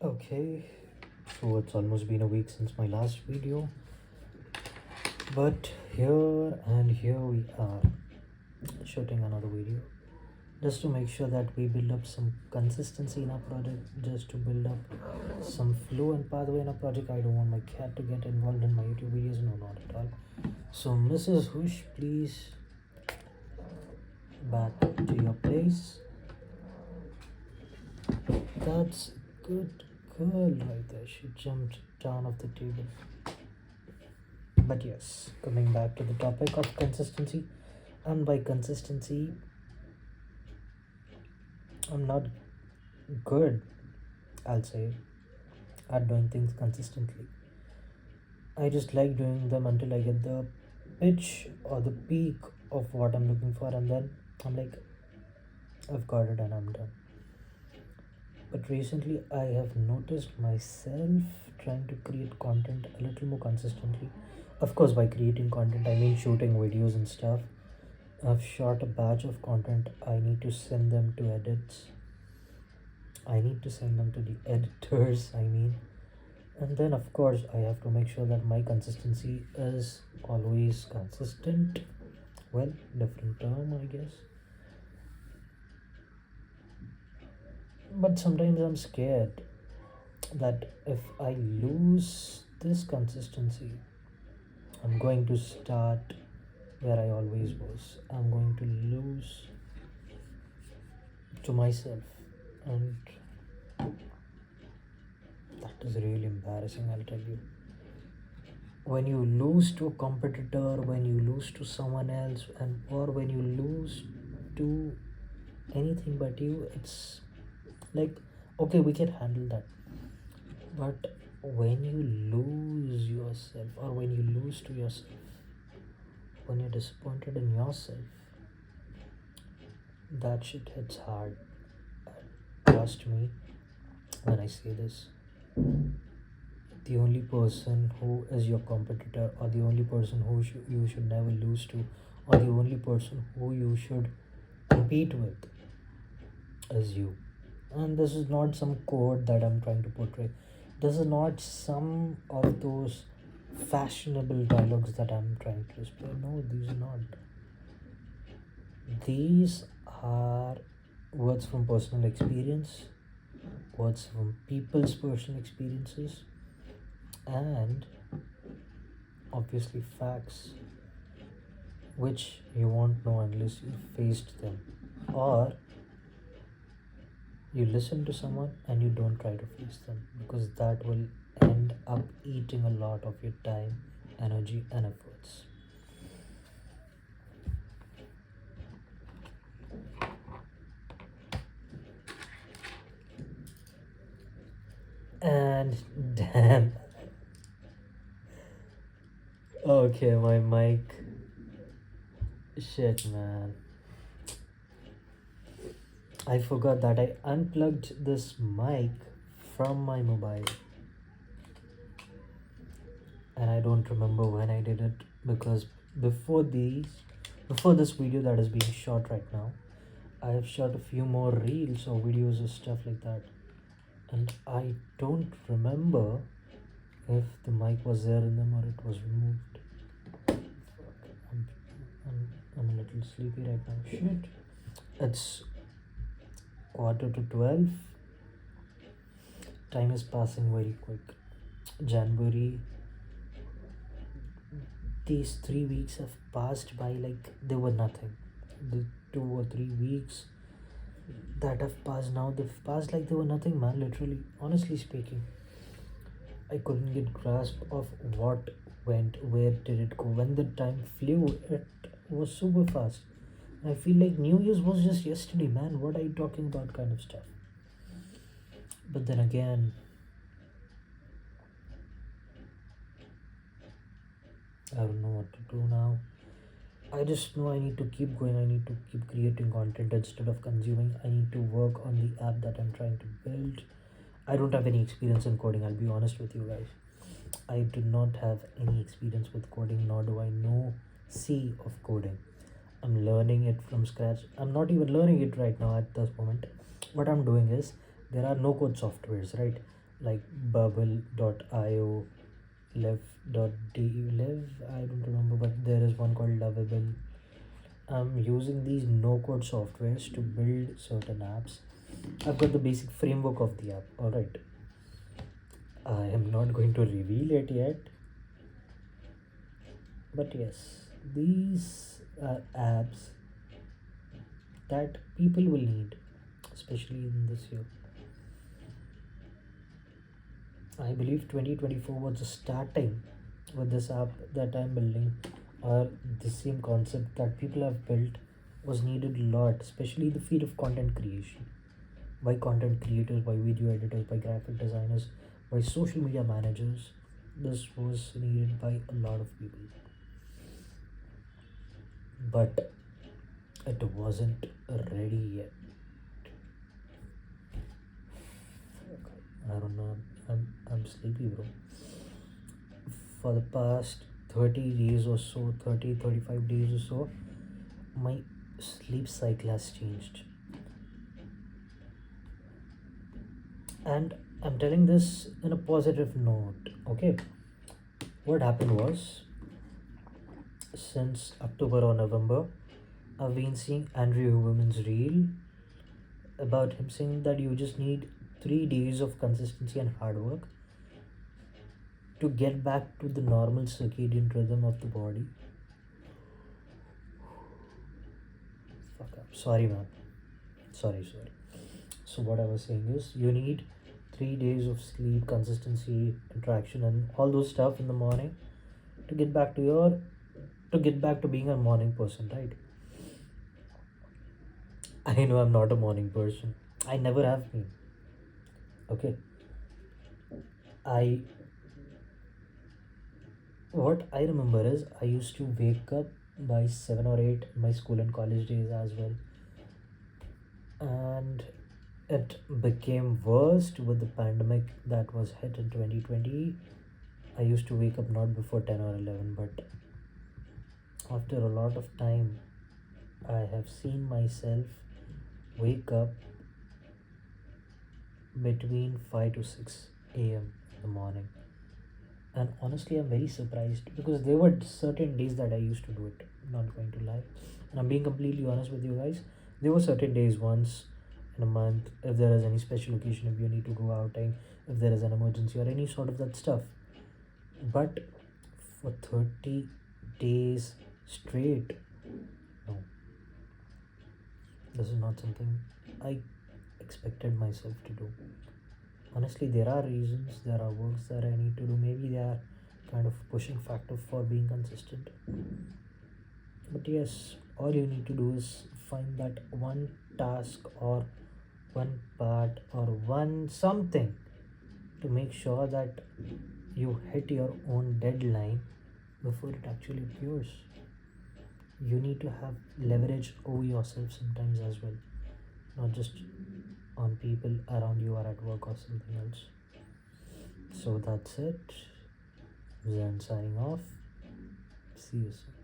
Okay, so it's almost been a week since my last video, but here we are shooting another video just to make sure that we build up some consistency in our project, just to build up some flow and pathway in our project. I don't want my cat to get involved in my YouTube videos, no, not at all. So, Mrs. Hush, please back to your place. That's good girl right there. She jumped down off the table. But yes, coming back to the topic of consistency, and by consistency, I'm not good, I'll say, at doing things consistently. I just like doing them until I get the pitch or the peak of what I'm looking for, and then I'm like, I've got it and I'm done. But recently, I have noticed myself trying to create content a little more consistently. Of course, by creating content, I mean shooting videos and stuff. I've shot a batch of content. I need to send them to edits. I need to send them to the editors, I mean. And then, of course, I have to make sure that my consistency is always consistent. Well, different term, I guess. But sometimes I'm scared that if I lose this consistency, I'm going to start where I always was. I'm going to lose to myself, and that is really embarrassing, I'll tell you. When you lose to a competitor, when you lose to someone else, and or when you lose to anything but you, it's like, okay, we can handle that. But when you lose yourself, or when you lose to yourself, when you're disappointed in yourself, that shit hits hard. Trust me when I say this. The only person who is your competitor, or the only person who you should never lose to, or the only person who you should compete with, is you. And this is not some code that I'm trying to portray. This is not some of those fashionable dialogues that I'm trying to display. No, these are not. These are words from personal experience, words from people's personal experiences, and obviously facts which you won't know unless you faced them, or you listen to someone and you don't try to face them, because that will end up eating a lot of your time, energy, and efforts. And damn. Okay, my mic. Shit, man. I forgot that I unplugged this mic from my mobile. And I don't remember when I did it, because before this video that is being shot right now, I have shot a few more reels or videos or stuff like that. And I don't remember if the mic was there in them or it was removed. Fuck, I'm a little sleepy right now. Shit. It's 11:45. Time is passing very quick. January. These 3 weeks have passed by like they were nothing. The 2 or 3 weeks that have passed now, they've passed like they were nothing, man. Literally, honestly speaking, I couldn't get grasp of what went, where did it go. When the time flew, it was super fast. And I feel like New Year's was just yesterday, man. What are you talking about, kind of stuff. But then again, I don't know what to do now. I just know I need to keep going. I need to keep creating content instead of consuming. I need to work on the app that I'm trying to build. I don't have any experience in coding, I'll be honest with you guys. I do not have any experience with coding, nor do I know C of coding. I'm learning it from scratch. I'm not even learning it right now at this moment. What I'm doing is, there are no code softwares, right? like bubble.io, live. I don't remember, but there is one called Lovable. I'm using these no code softwares to build certain apps. I've got the basic framework of the app. Alright. I am not going to reveal it yet, but yes, these are apps that people will need, especially in this year. I believe 2024 was the starting with this app that I'm building, or the same concept that people have built was needed a lot, especially the field of content creation by content creators, by video editors, by graphic designers, by social media managers. This was needed by a lot of people, but it wasn't ready yet. I don't know. I'm sleepy, bro. For the past 30 days or so, 35 days or so, my sleep cycle has changed. And I'm telling this in a positive note, okay? What happened was, since October or November, I've been seeing Andrew Huberman's reel about him saying that you just need 3 days of consistency and hard work to get back to the normal circadian rhythm of the body. Fuck up. Sorry, man. Sorry. So, what I was saying is, you need 3 days of sleep, consistency, interaction, and all those stuff in the morning to get back to being a morning person, right? I know I'm not a morning person. I never have been. Okay. I What I remember is I used to wake up by 7 or 8 in my school and college days as well, and it became worst with the pandemic that was hit in 2020. I used to wake up not before 10 or 11, but after a lot of time, I have seen myself wake up between 5 to 6 a.m. in the morning. And honestly, I'm very surprised because there were certain days that I used to do it. I'm not going to lie. And I'm being completely honest with you guys. There were certain days once in a month, if there is any special occasion, if you need to go outing, if there is an emergency or any sort of that stuff. But for 30 days straight, no, this is not something I expected myself to do. Honestly, there are reasons, there are works that I need to do. Maybe they are kind of pushing factor for being consistent. But yes, all you need to do is find that one task or one part or one something to make sure that you hit your own deadline before it actually appears. You need to have leverage over yourself sometimes as well, not just on people around you or at work or something else. So that's it. Zen signing off. See you soon.